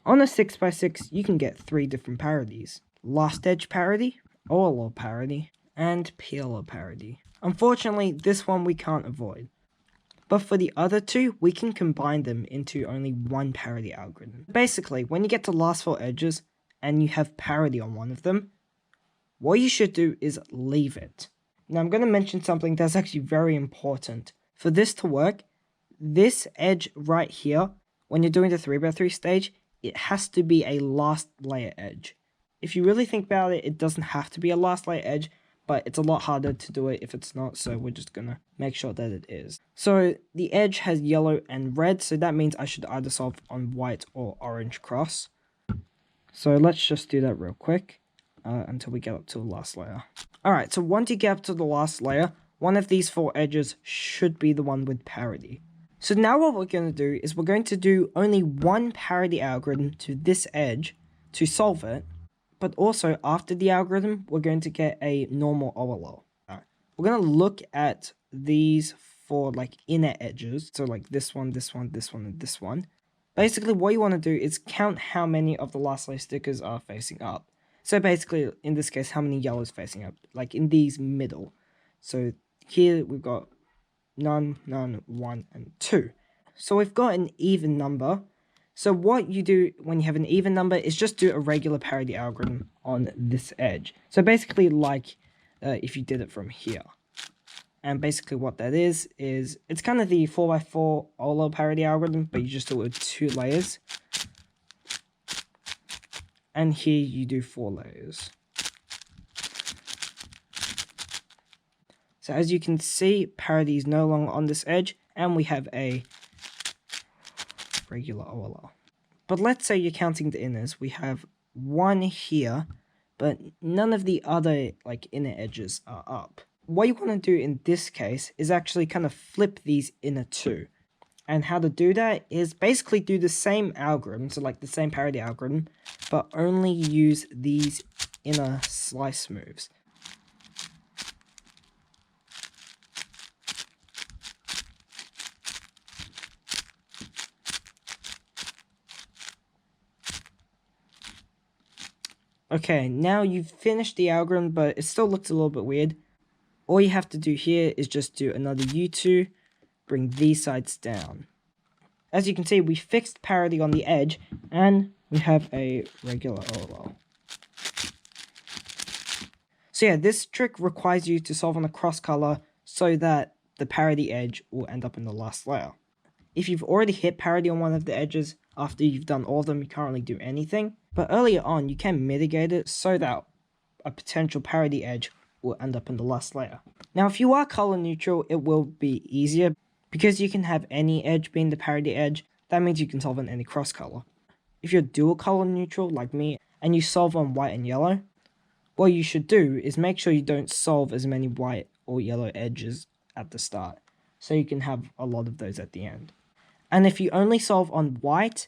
On a 6x6, you can get 3 different parities. Last edge parity, OLO parity, and PLO parity. Unfortunately, this one we can't avoid. But for the other two, we can combine them into only one parity algorithm. Basically, when you get to last 4 edges, and you have parity on one of them, what you should do is leave it. Now I'm going to mention something that's actually very important. For this to work, this edge right here, when you're doing the 3x3 stage, it has to be a last layer edge. If you really think about it, it doesn't have to be a last layer edge, but it's a lot harder to do it if it's not, so we're just gonna make sure that it is. So the edge has yellow and red, so that means I should either solve on white or orange cross. So let's just do that real quick until we get up to the last layer. Alright, so once you get up to the last layer, one of these 4 edges should be the one with parity. So now what we're going to do is we're going to do only one parity algorithm to this edge to solve it, but also after the algorithm, we're going to get a normal OLO. We're going to look at these 4 like inner edges, so like this one, this one, this one, and this one. Basically, what you want to do is count how many of the last layer stickers are facing up. So basically, in this case, how many yellows facing up, like in these middle. So here we've got none, none, 1, and 2. So we've got an even number. So what you do when you have an even number is just do a regular parity algorithm on this edge. So basically like if you did it from here. And basically what that is it's kind of the 4x4 OLO parity algorithm, but you just do it with 2 layers. And here you do 4 layers. So as you can see, parity is no longer on this edge, and we have a regular OLO. But let's say you're counting the inners. We have 1 here, but none of the other like inner edges are up. What you want to do in this case is actually kind of flip these inner 2. And how to do that is basically do the same algorithm, so like the same parity algorithm, but only use these inner slice moves. Okay, now you've finished the algorithm, but it still looks a little bit weird. All you have to do here is just do another U2, bring these sides down. As you can see, we fixed parity on the edge, and we have a regular OLO. So yeah, this trick requires you to solve on a cross color so that the parity edge will end up in the last layer. If you've already hit parity on one of the edges, after you've done all of them, you can't really do anything. But earlier on, you can mitigate it so that a potential parity edge will end up in the last layer. Now, if you are color neutral, it will be easier because you can have any edge being the parity edge. That means you can solve on any cross color. If you're dual color neutral like me and you solve on white and yellow, what you should do is make sure you don't solve as many white or yellow edges at the start, so you can have a lot of those at the end. And if you only solve on white,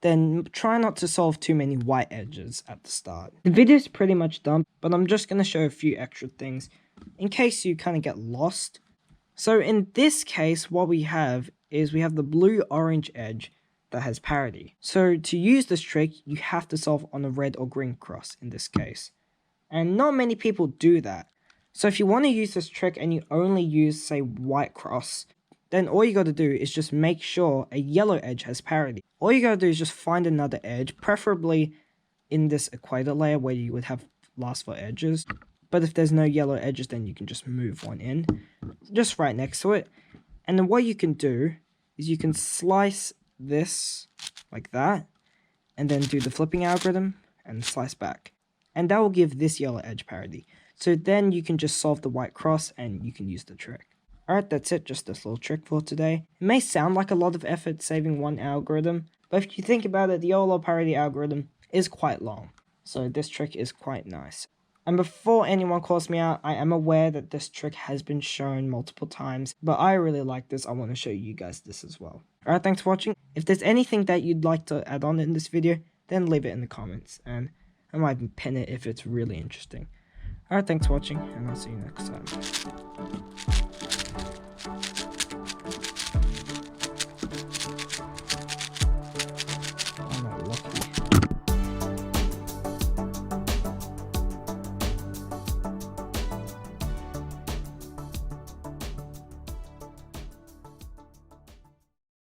then try not to solve too many white edges at the start. The video is pretty much done, but I'm just going to show a few extra things in case you kind of get lost. So in this case, what we have is we have the blue-orange edge that has parity. So to use this trick, you have to solve on a red or green cross in this case. And not many people do that. So if you want to use this trick and you only use, say, white cross, then all you got to do is just make sure a yellow edge has parity. All you got to do is just find another edge, preferably in this equator layer where you would have last 4 edges. But if there's no yellow edges, then you can just move one in, just right next to it. And then what you can do is you can slice this like that, and then do the flipping algorithm and slice back. And that will give this yellow edge parity. So then you can just solve the white cross and you can use the trick. Alright, that's it, just this little trick for today. It may sound like a lot of effort saving one algorithm, but if you think about it, the YOLO parity algorithm is quite long. So this trick is quite nice. And before anyone calls me out, I am aware that this trick has been shown multiple times, but I really like this. I want to show you guys this as well. Alright, thanks for watching. If there's anything that you'd like to add on in this video, then leave it in the comments, and I might pin it if it's really interesting. Alright, thanks for watching, and I'll see you next time.